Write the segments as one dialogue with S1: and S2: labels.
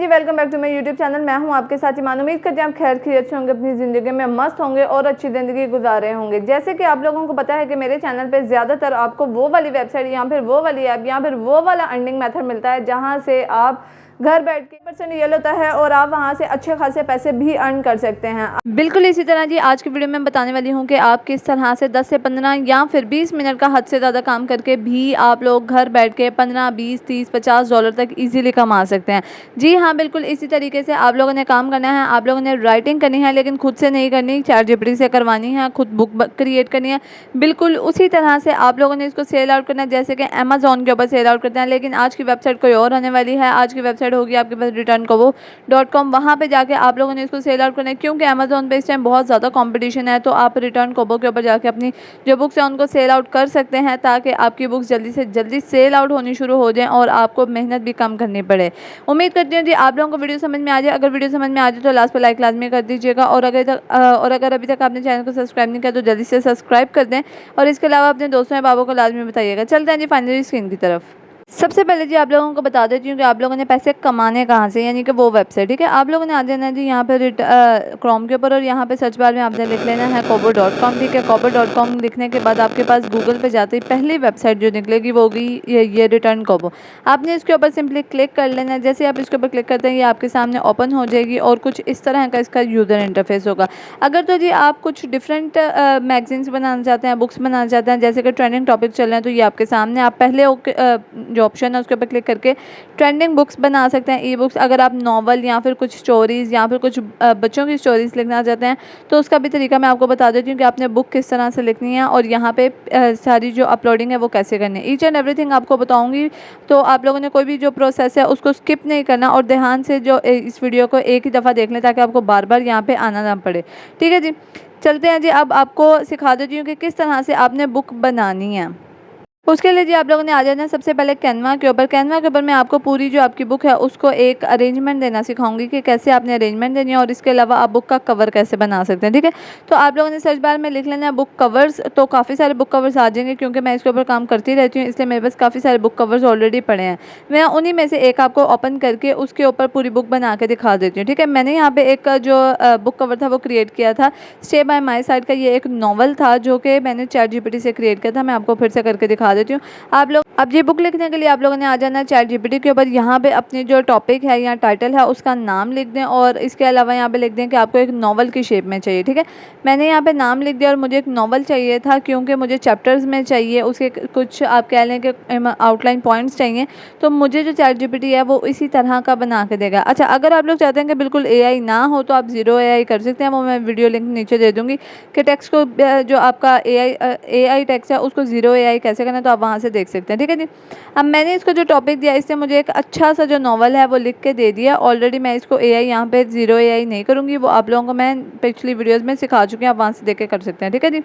S1: Ji, welcome back to my YouTube channel. मैं हूं आपके साथ ईमान। उम्मीद करते हैं आप खैर खैरियत से होंगे, अपनी ज़िंदगी में मस्त होंगे और अच्छी ज़िंदगी गुजार रहे होंगे। जैसे कि आप लोगों को पता है कि मेरे चैनल पे ज़्यादातर आपको वो वाली वेबसाइट या फिर वो वाली ऐप या फिर वो वाला अर्निंग मेथड मिलता है जहाँ से आप घर बैठ के % ये होता है और आप वहाँ से अच्छे खासे पैसे भी अर्न कर सकते हैं। बिल्कुल इसी तरह जी आज की वीडियो में बताने वाली हूँ कि आप किस तरह से 10 से 15 या फिर 20 मिनट का हद से ज़्यादा काम करके भी आप लोग घर बैठ के 15, 20, 30, $50 तक इजीली कमा सकते हैं। जी हाँ, बिल्कुल इसी तरीके से आप लोगों ने काम करना है। आप लोगों ने राइटिंग करनी है, लेकिन खुद से नहीं करनी, ChatGPT से करवानी है, खुद बुक क्रिएट करनी है। बिल्कुल उसी तरह से आप लोगों ने इसको सेल आउट करना है जैसे कि अमेजोन के ऊपर सेल आउट करते हैं। लेकिन आज की वेबसाइट कोई और होने वाली है। आज की वेबसाइट होगी आपके पास returnkobo.com। वहाँ पे जाके आप लोगों ने इसको सेल आउट करना है, क्योंकि अमेजोन पे इस टाइम बहुत ज़्यादा कंपटीशन है। तो आप returnkobo के ऊपर जाके अपनी जो बुक्स हैं उनको सेल आउट कर सकते हैं, ताकि आपकी बुक्स जल्दी से जल्दी सेल आउट होनी शुरू हो जाएं और आपको मेहनत भी कम करनी पड़े। उम्मीद करती हूँ जी आप लोगों को वीडियो समझ में आ जाए। अगर वीडियो समझ में आ जाए तो लास्ट पर लाइक लाजमी कर दीजिएगा, और अगर अभी तक आपने चैनल को सब्सक्राइब नहीं किया तो जल्दी से सब्सक्राइब कर दें, और इसके अलावा अपने दोस्तों या बाबों को लाजमी बताइएगा। चलते हैं जी फाइनली स्क्रीन की तरफ। सबसे पहले जी आप लोगों को बता देती हूँ कि आप लोगों ने पैसे कमाने कहाँ से, यानी कि वो वेबसाइट। ठीक है, आप लोगों ने आ जाना है जी यहाँ पे क्रोम के ऊपर, और यहाँ पे सर्च बार में आपने लिख लेना है kobo.com। ठीक है, kobo.com लिखने के बाद आपके पास गूगल पे जाते ही पहली वेबसाइट जो निकलेगी वो होगी ये रिटर्न कोबो। आपने इसके ऊपर सिंपली क्लिक कर लेना है। जैसे आप इसके ऊपर क्लिक करते हैं ये आपके सामने ओपन हो जाएगी और कुछ इस तरह का इसका यूज़र इंटरफेस होगा। अगर तो जी आप कुछ डिफरेंट मैगजीन्स बनाना चाहते हैं, बुक्स बनाना चाहते हैं, जैसे कि ट्रेंडिंग टॉपिक चल रहे हैं, तो ये आपके सामने आप पहले जो ऑप्शन है उसके ऊपर क्लिक करके ट्रेंडिंग बुक्स बना सकते हैं, ई बुक्स। अगर आप नॉवल या फिर कुछ स्टोरीज़ या फिर कुछ बच्चों की स्टोरीज़ लिखना चाहते हैं तो उसका भी तरीका मैं आपको बता देती हूँ कि आपने बुक किस तरह से लिखनी है और यहाँ पे सारी जो अपलोडिंग है वो कैसे करनी है। ईच एंड एवरीथिंग आपको बताऊँगी, तो आप लोगों ने कोई भी जो प्रोसेस है उसको स्किप नहीं करना और ध्यान से जो इस वीडियो को एक ही दफ़ा देख लें, ताकि आपको बार बार यहाँ पर आना ना पड़े। ठीक है जी, चलते हैं जी। अब आपको सिखा देती हूँ कि किस तरह से आपने बुक बनानी है। उसके लिए जी आप लोगों ने आ जाना है सबसे पहले कैनवा के ऊपर। कैनवा के ऊपर मैं आपको पूरी जो आपकी बुक है उसको एक अरेंजमेंट देना सिखाऊंगी कि कैसे आपने अरेंजमेंट देनी है, और इसके अलावा आप बुक का कवर कैसे बना सकते हैं। ठीक है, तो आप लोगों ने सर्च बार में लिख लेना है बुक कवर्स, तो काफ़ी सारे बुक कवर्स आ जाएंगे। क्योंकि मैं इसके ऊपर काम करती रहती हूँ, इसलिए मेरे पास काफ़ी सारे बुक कवर्स ऑलरेडी पड़े हैं। मैं उन्हीं में से एक आपको ओपन करके उसके ऊपर पूरी बुक बना के दिखा देती हूँ। ठीक है, मैंने यहाँ पे एक जो बुक कवर था वो क्रिएट किया था। स्टे बाय माई साइड का ये एक नॉवल था जो कि मैंने ChatGPT से क्रिएट किया था। मैं आपको फिर से करके दिखा देती हूँ। आप लोग अब ये बुक लिखने के लिए आप लोगों ने आ जाना है ChatGPT के ऊपर। यहाँ पे अपनी जो टॉपिक है या टाइटल है उसका नाम लिख दें, और इसके अलावा यहाँ पे लिख दें कि आपको एक नॉवल की शेप में चाहिए। ठीक है, मैंने यहाँ पे नाम लिख दिया और मुझे एक नॉवल चाहिए था, क्योंकि मुझे चैप्टर्स में चाहिए, उसके कुछ आप कह लें कि आउटलाइन पॉइंट्स चाहिए। तो मुझे जो ChatGPT है वो इसी तरह का बना के देगा। अच्छा, अगर आप लोग चाहते हैं कि बिल्कुल AI ना हो तो आप 0 AI कर सकते हैं। वो मैं वीडियो लिंक नीचे दे दूँगी कि टेक्स्ट को जो आपका AI टेक्स्ट है उसको 0 AI कैसे करना है, तो आप वहाँ से देख सकते हैं। ठीक है जी, अब मैंने इसको जो टॉपिक दिया इससे मुझे एक अच्छा सा जो नॉवल है वो लिख के दे दिया ऑलरेडी। मैं इसको AI यहाँ पे 0 AI नहीं करूँगी, वो आप लोगों को मैं पिछली वीडियोस में सिखा चुकी हूँ, आप वहाँ से देख के कर सकते हैं। ठीक है जी,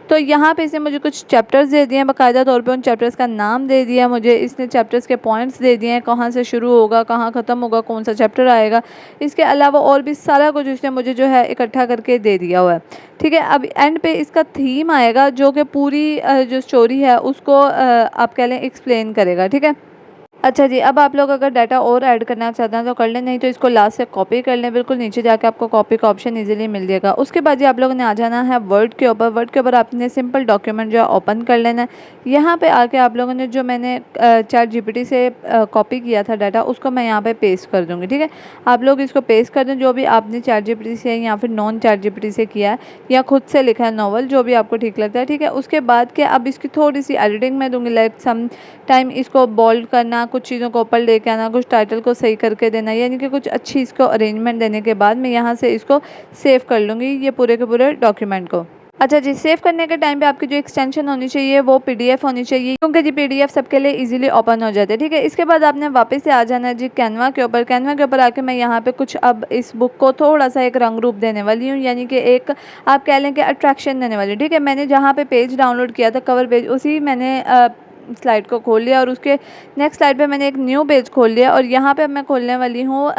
S1: तो यहाँ पे इसने मुझे कुछ चैप्टर्स दे दिए हैं, बाकायदा तौर पे उन चैप्टर्स का नाम दे दिया मुझे। इसने चैप्टर्स के पॉइंट्स दे दिए हैं, कहाँ से शुरू होगा, कहाँ ख़त्म होगा, कौन सा चैप्टर आएगा। इसके अलावा और भी सारा कुछ इसने मुझे जो है इकट्ठा करके दे दिया हुआ है। ठीक है, अब एंड पे इसका थीम आएगा जो कि पूरी जो स्टोरी है उसको आप कह लें एक्सप्लेन करेगा। ठीक है, अच्छा जी, अब आप लोग अगर डाटा और ऐड करना चाहते हैं तो कर लें, नहीं तो इसको लास्ट से कॉपी कर लें। बिल्कुल नीचे जाके आपको कॉपी का ऑप्शन इजीली मिल जाएगा। उसके बाद जी आप लोगों ने आ जाना है वर्ड के ऊपर। वर्ड के ऊपर आपने सिंपल डॉक्यूमेंट जो है ओपन कर लेना है। यहाँ पे आके आप लोगों ने जो मैंने ChatGPT से कॉपी किया था डाटा उसको मैं यहाँ पर पेस्ट कर दूँगी। ठीक है, आप लोग इसको पेस्ट कर दें, जो भी आपने ChatGPT से या फिर नॉन ChatGPT से किया है या खुद से लिखा है नॉवल, जो भी आपको ठीक लगता है। ठीक है, उसके बाद के अब इसकी थोड़ी सी एडिटिंग में दूँगी, लाइक सम टाइम इसको बोल्ड करना, कुछ चीज़ों को ऊपर लेके आना, कुछ टाइटल को सही करके देना, यानी कि कुछ अच्छी इसको अरेंजमेंट देने के बाद मैं यहाँ से इसको सेव कर लूँगी ये पूरे के पूरे डॉक्यूमेंट को। अच्छा जी, सेव करने के टाइम पे आपकी जो एक्सटेंशन होनी चाहिए वो PDF होनी चाहिए, क्योंकि जी PDF सबके लिए इजीली ओपन हो जाते हैं। ठीक है, इसके बाद आपने वापस से आ जाना है जी कैनवा के ऊपर। कैनवा के ऊपर आके मैं यहाँ पे कुछ अब इस बुक को थोड़ा सा एक रंग रूप देने वाली हूँ, यानी कि एक आप कह लें कि अट्रैक्शन देने वाली हूँ। ठीक है, मैंने जहाँ पे पेज डाउनलोड किया था कवर पेज, उसी मैंने स्लाइड को खोल लिया और उसके नेक्स्ट स्लाइड पे मैंने एक न्यू पेज खोल लिया और यहाँ पे मैं खोलने वाली हूँ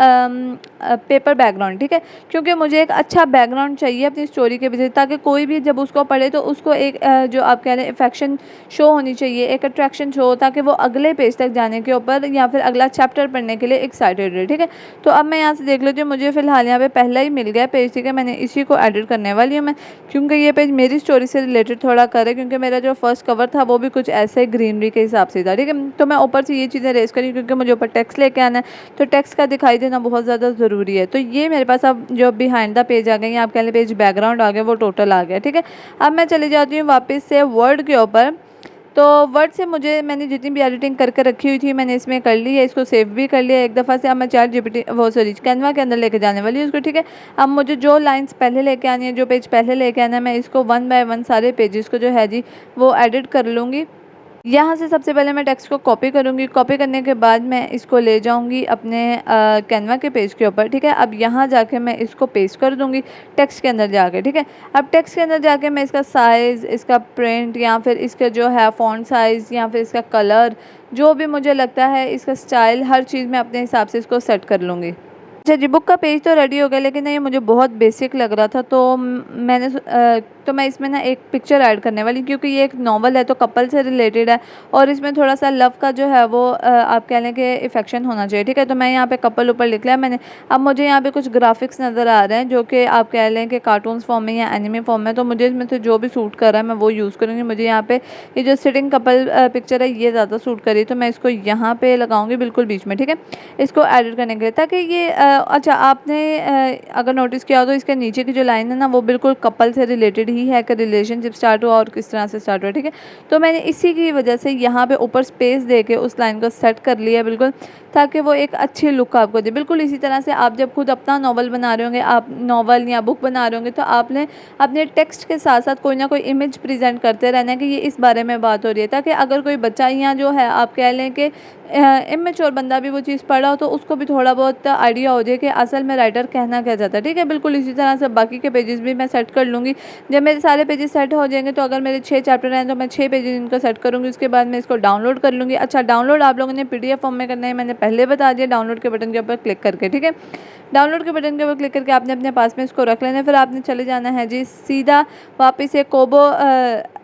S1: पेपर बैकग्राउंड, ठीक है, क्योंकि मुझे एक अच्छा बैकग्राउंड चाहिए अपनी स्टोरी के पीछे, ताकि कोई भी जब उसको पढ़े तो उसको एक जो आप कह रहे हैं इफेक्शन शो होनी चाहिए, एक अट्रैक्शन शो, ताकि वो अगले पेज तक जाने के ऊपर या फिर अगला चैप्टर पढ़ने के लिए एक्साइटेड रहे, ठीक है। तो अब मैं यहाँ से देख लेती हूँ, मुझे फिलहाल यहाँ पे पहला ही मिल गया पेज, ठीक है, मैंने इसी को एडिट करने वाली हूँ मैं, क्योंकि ये पेज मेरी स्टोरी से रिलेटेड थोड़ा करे, क्योंकि मेरा जो फर्स्ट कवर था वो भी कुछ ऐसे ग्रीनरी के हिसाब से था, ठीक है। तो मैं ऊपर से ये चीज़ें रेस करी क्योंकि मुझे ऊपर टेक्स्ट लेके आना है, तो टेक्स्ट का दिखाई देना बहुत ज़्यादा ज़रूरी है। तो ये मेरे पास अब जो बिहाइंड द पेज आ गई, आप कह लें पेज बैकग्राउंड आ गया, वो टोटल आ गया, ठीक है। अब मैं चली जाती हूँ वापस से वर्ड के ऊपर। तो वर्ड से मैंने जितनी भी एडिटिंग करके रखी हुई थी मैंने इसमें कर ली है, इसको सेव भी कर लिया एक दफ़ा से। अब मैं कैनवा के अंदर लेके जाने वाली हूँ उसको, ठीक है। अब मुझे जो लाइंस पहले लेके आनी है, जो पेज पहले लेके आना है, मैं इसको 1 बाय 1 सारे पेजेस को जो है जी वो एडिट कर लूँगी। यहाँ से सबसे पहले मैं टेक्स्ट को कॉपी करूँगी, कॉपी करने के बाद मैं इसको ले जाऊँगी अपने कैनवा के पेज के ऊपर, ठीक है। अब यहाँ जाके मैं इसको पेस्ट कर दूँगी टेक्स्ट के अंदर जाके, ठीक है। अब टेक्स्ट के अंदर जाके मैं इसका साइज़, इसका प्रिंट या फिर इसका जो है फ़ॉन्ट साइज़ या फिर इसका कलर, जो भी मुझे लगता है, इसका स्टाइल, हर चीज़ मैं अपने हिसाब से इसको सेट कर लूँगी। अच्छा जी, बुक का पेज तो रेडी हो गया, लेकिन ये मुझे बहुत बेसिक लग रहा था, तो मैं इसमें ना एक पिक्चर ऐड करने वाली, क्योंकि ये एक नॉवल है तो कपल से रिलेटेड है और इसमें थोड़ा सा लव का जो है वो आप कह लें कि इफेक्शन होना चाहिए, ठीक है। तो मैं यहाँ पे कपल ऊपर लिख लिया मैंने। अब मुझे यहाँ पे कुछ ग्राफिक्स नज़र आ रहे हैं जो कि आप कह लें कि कार्टून्स फॉर्म में या एनिमे फॉर्म में, तो मुझे इसमें से जो भी सूट कर रहा है मैं वो यूज़ करूँगी। मुझे यहाँ पे ये जो सिटिंग कपल पिक्चर है ये ज़्यादा सूट करी, तो मैं इसको यहाँ पे लगाऊंगी बिल्कुल बीच में, ठीक है, इसको एडिट करने के लिए, ताकि ये अच्छा आपने अगर नोटिस किया हो तो इसके नीचे की जो लाइन है ना वो बिल्कुल कपल से रिलेटेड ही है कि रिलेशनशिप स्टार्ट हुआ और किस तरह से स्टार्ट हुआ, ठीक है। तो मैंने इसी की वजह से यहाँ पे ऊपर स्पेस दे के उस लाइन को सेट कर लिया बिल्कुल, ताकि वो एक अच्छी लुक आपको दे। बिल्कुल इसी तरह से आप जब खुद अपना नॉवल बना रहे होंगे, आप नॉवल या बुक बना रहे होंगे, तो आपने अपने टेक्स्ट के साथ साथ कोई ना कोई इमेज प्रेजेंट करते रहना है कि ये इस बारे में बात हो रही है, ताकि अगर कोई बच्चा यहाँ जो है आप कह लें कि इमेच्योर बंदा भी वो चीज़ पढ़ा हो तो उसको भी थोड़ा बहुत आइडिया हो जाए कि असल में राइटर कहना क्या चाहता है, ठीक है। बिल्कुल इसी तरह से बाकी के पेजेस भी मैं सेट कर लूँगी। जब मेरे सारे पेजेस सेट हो जाएंगे, तो अगर मेरे 6 चैप्टर हैं तो मैं 6 पेजेस इनको सेट करूँगी, उसके बाद मैं इसको डाउनलोड कर लूँगी। अच्छा, डाउनलोड आप लोगों ने PDF फॉर्म में करना है, मैंने पहले बता दिया, डाउनलोड के बटन के ऊपर क्लिक करके, ठीक है। डाउनलोड के बटन के ऊपर क्लिक करके आपने अपने पास में इसको रख लेना है। फिर आपने चले जाना है जी सीधा वापस से कोबो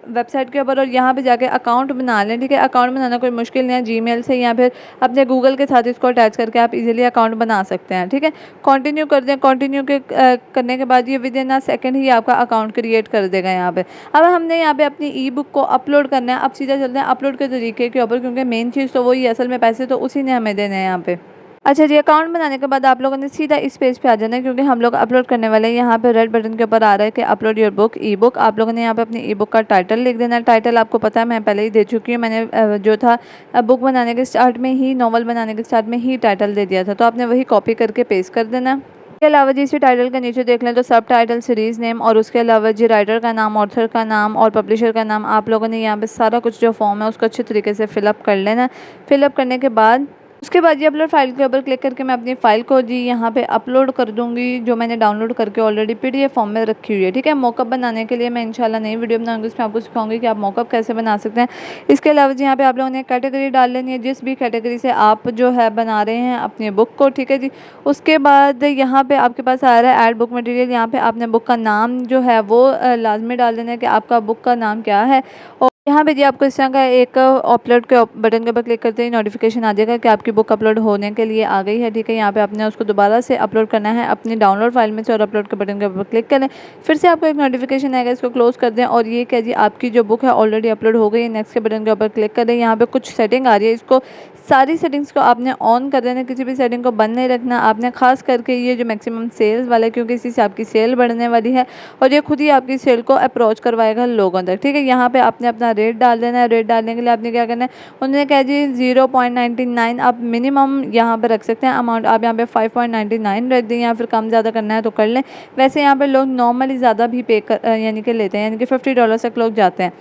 S1: वेबसाइट के ऊपर और यहाँ पे जाके अकाउंट बना लें, ठीक है। अकाउंट बनाना कोई मुश्किल नहीं है, जीमेल से या फिर अपने गूगल के साथ इसको अटैच करके आप इजीली अकाउंट बना सकते हैं, ठीक है। कंटिन्यू कर दें, कंटिन्यू के करने के बाद ये विद इन अ सेकंड ही आपका अकाउंट क्रिएट कर देगा यहाँ पे। अब हमने यहाँ पे अपनी ई बुक को अपलोड करना है। अब सीधा चलते हैं अपलोड के तरीके के ऊपर, क्योंकि मेन चीज़ तो वही, असल में पैसे तो उसी ने हमें देने हैं यहाँ पे। अच्छा जी, अकाउंट बनाने के बाद आप लोगों ने सीधा इस पेज पे आ जाना है, क्योंकि हम लोग अपलोड करने वाले हैं। यहाँ पे रेड बटन के ऊपर आ रहा है कि upload your book, E book. आप लोगों ने यहाँ पे अपनी ई बुक का टाइटल लिख देना है। टाइटल आपको पता है मैं पहले ही दे चुकी हूँ, मैंने जो था बुक बनाने के स्टार्ट में ही, नॉवल बनाने के स्टार्ट में ही टाइटल दे दिया था, तो आपने वही कॉपी करके पेस्ट कर देना। इसके अलावा जी इसी टाइटल के नीचे देख लें तो सब टाइटल, सीरीज़ नेम और उसके अलावा जी राइटर का नाम, ऑथर का नाम और पब्लिशर का नाम, आप लोगों ने यहाँ पे सारा कुछ जो फॉर्म है उसको अच्छे तरीके से फिलअप कर लेना। फिलअप करने के बाद उसके बाद ये अपलोड फाइल के ऊपर क्लिक करके मैं अपनी फ़ाइल को जी यहाँ पे अपलोड कर दूँगी, जो मैंने डाउनलोड करके ऑलरेडी PDF फॉर्म में रखी हुई है, ठीक है। मॉकअप बनाने के लिए मैं इंशाल्लाह नई वीडियो बनाऊंगी, उसमें आपको सिखाऊंगी कि आप मॉकअप कैसे बना सकते हैं। इसके अलावा जी यहाँ पे आप लोगों ने कैटेगरी डाल लेनी है, जिस भी कैटेगरी से आप जो है बना रहे हैं अपनी बुक को, ठीक है जी। उसके बाद यहाँ पर आपके पास आ रहा है ऐड बुक मटीरियल, यहाँ पर आपने बुक का नाम जो है वो लाजमी डाल देना है कि आपका बुक का नाम क्या है। और यहाँ पे जी आपको इस तरह का एक अपलोड के बटन के ऊपर क्लिक करते ही नोटिफिकेशन आ जाएगा कि आपकी बुक अपलोड होने के लिए आ गई है, ठीक है। यहाँ पे आपने उसको दोबारा से अपलोड करना है अपनी डाउनलोड फाइल में से और अपलोड के बटन के ऊपर क्लिक करें। फिर से आपको एक नोटिफिकेशन आएगा, इसको क्लोज कर दें और ये क्या जी आपकी जो बुक है ऑलरेडी अपलोड हो गई है। नेक्स्ट के बटन के ऊपर क्लिक करें। यहाँ पे कुछ सेटिंग आ रही है, इसको सारी सेटिंग्स को आपने ऑन कर देना, किसी भी सेटिंग को बंद नहीं रखना आपने। खास करके ये जो मैक्सिमम सेल्स वाला है, क्योंकि इसी से आपकी सेल बढ़ने वाली है और ये खुद ही आपकी सेल को अप्रोच करवाएगा लोगों तक, ठीक है। यहाँ पे आपने अपना रेट डाल देना है। रेट डालने के लिए आपने क्या करना है, उन्होंने कहा जी 0.99 आप मिनिमम यहाँ पे रख सकते हैं अमाउंट। आप यहाँ पे 5.99 रख दें, या फिर कम ज़्यादा करना है तो कर लें। वैसे यहाँ पे लोग नॉर्मली ज़्यादा भी पे कर यानी कि लेते हैं, यानी कि $50 तक लोग जाते हैं।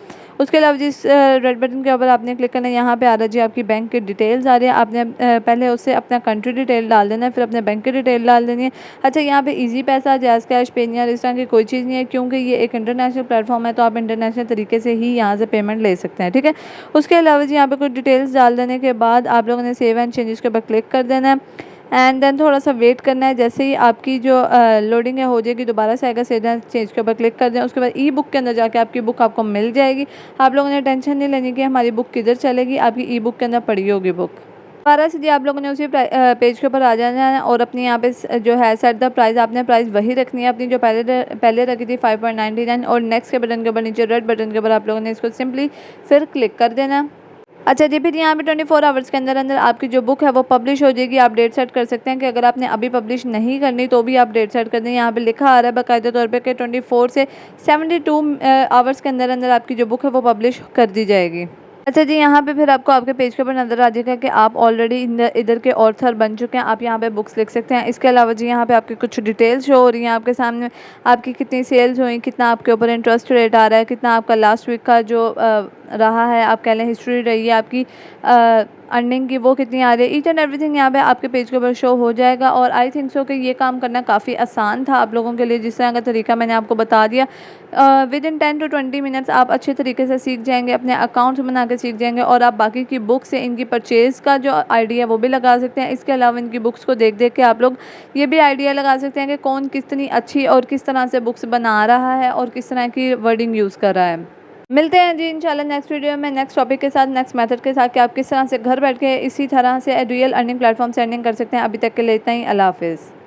S1: उसके अलावा जिस रेड बटन के ऊपर आपने क्लिक करना है, यहाँ पे आ रहा है जी आपकी बैंक की डिटेल्स आ रही है। आपने पहले उससे अपना कंट्री डिटेल डाल देना है, फिर अपने बैंक की डिटेल डाल देनी है। अच्छा, यहाँ पे इजी पैसा, जैज़ कैश, पेनियर इस तरह की कोई चीज़ नहीं है, क्योंकि ये एक इंटरनेशनल प्लेटफॉर्म है, तो आप इंटरनेशनल तरीके से ही यहाँ से पेमेंट ले सकते हैं, ठीक है। उसके अलावा जी यहाँ पे कुछ डिटेल्स डाल देने के बाद आप लोगों ने सेव एंड चेंजेस के ऊपर क्लिक कर देना है एंड देन थोड़ा सा वेट करना है। जैसे ही आपकी जो लोडिंग है हो जाएगी, दोबारा से आएगा सेव एंड चेंज के ऊपर क्लिक कर दें। उसके बाद ई बुक के अंदर जाके आपकी बुक आपको मिल जाएगी। आप लोगों ने टेंशन नहीं लेनी कि हमारी बुक किधर चलेगी, आपकी ई बुक के अंदर पड़ी होगी बुक। दोबारा से जी आप लोगों ने उसी पेज के ऊपर आ जाना है और अपनी यहाँ पे जो है सेट द प्राइस, आपने प्राइस वही रखनी है अपनी जो पहले रखी थी 5.99 और नेक्स्ट के बटन के ऊपर नीचे रेड बटन के ऊपर आप लोगों ने इसको सिंपली फिर क्लिक कर देना। अच्छा जी, फिर यहाँ पे 24 आवर्स के अंदर अंदर आपकी जो बुक है वो पब्लिश हो जाएगी। आप डेट सेट कर सकते हैं कि अगर आपने अभी पब्लिश नहीं करनी तो भी आप डेट सेट कर दें। यहाँ पे लिखा आ रहा है बाकायदा तौर पे कि 24 से 72 आवर्स के अंदर अंदर आपकी जो बुक है वो पब्लिश कर दी जाएगी। अच्छा जी, यहाँ पे फिर आपको आपके पेज के ऊपर नज़र आ जाएगा कि आप ऑलरेडी इधर के ऑथर बन चुके हैं। आप यहाँ पे बुक्स लिख सकते हैं। इसके अलावा जी यहाँ पे आपकी कुछ डिटेल्स शो हो रही हैं आपके सामने, आपकी कितनी सेल्स हुई, कितना आपके ऊपर इंटरेस्ट रेट आ रहा है, कितना आपका लास्ट वीक का जो रहा है, आप कह लें हिस्ट्री रही है आपकी अर्निंग की, वो कितनी आ रही है। ईच एंड एवरीथिंग यहाँ पे आपके पेज के ऊपर शो हो जाएगा। और आई थिंक सो कि ये काम करना काफ़ी आसान था आप लोगों के लिए, जिस तरह का तरीका मैंने आपको बता दिया। विद इन 10 to 20 मिनट्स आप अच्छे तरीके से सीख जाएंगे, अपने अकाउंट्स बना के सीख जाएंगे और आप बाकी की बुक से इनकी परचेज़ का जो आइडिया वो भी लगा सकते हैं। इसके अलावा इनकी बुक्स को देख देख के आप लोग ये भी आइडिया लगा सकते हैं कि कौन कितनी अच्छी और किस तरह से बुक्स बना रहा है और किस तरह की वर्डिंग यूज़ कर रहा है। मिलते हैं जी इंशाल्लाह नेक्स्ट वीडियो में, नेक्स्ट टॉपिक के साथ, नेक्स्ट मेथड के साथ कि आप किस तरह से घर बैठ के इसी तरह से रियल अर्निंग प्लेटफॉर्म से अर्निंग कर सकते हैं। अभी तक के लिए इतना ही। अल्लाह हाफिज़।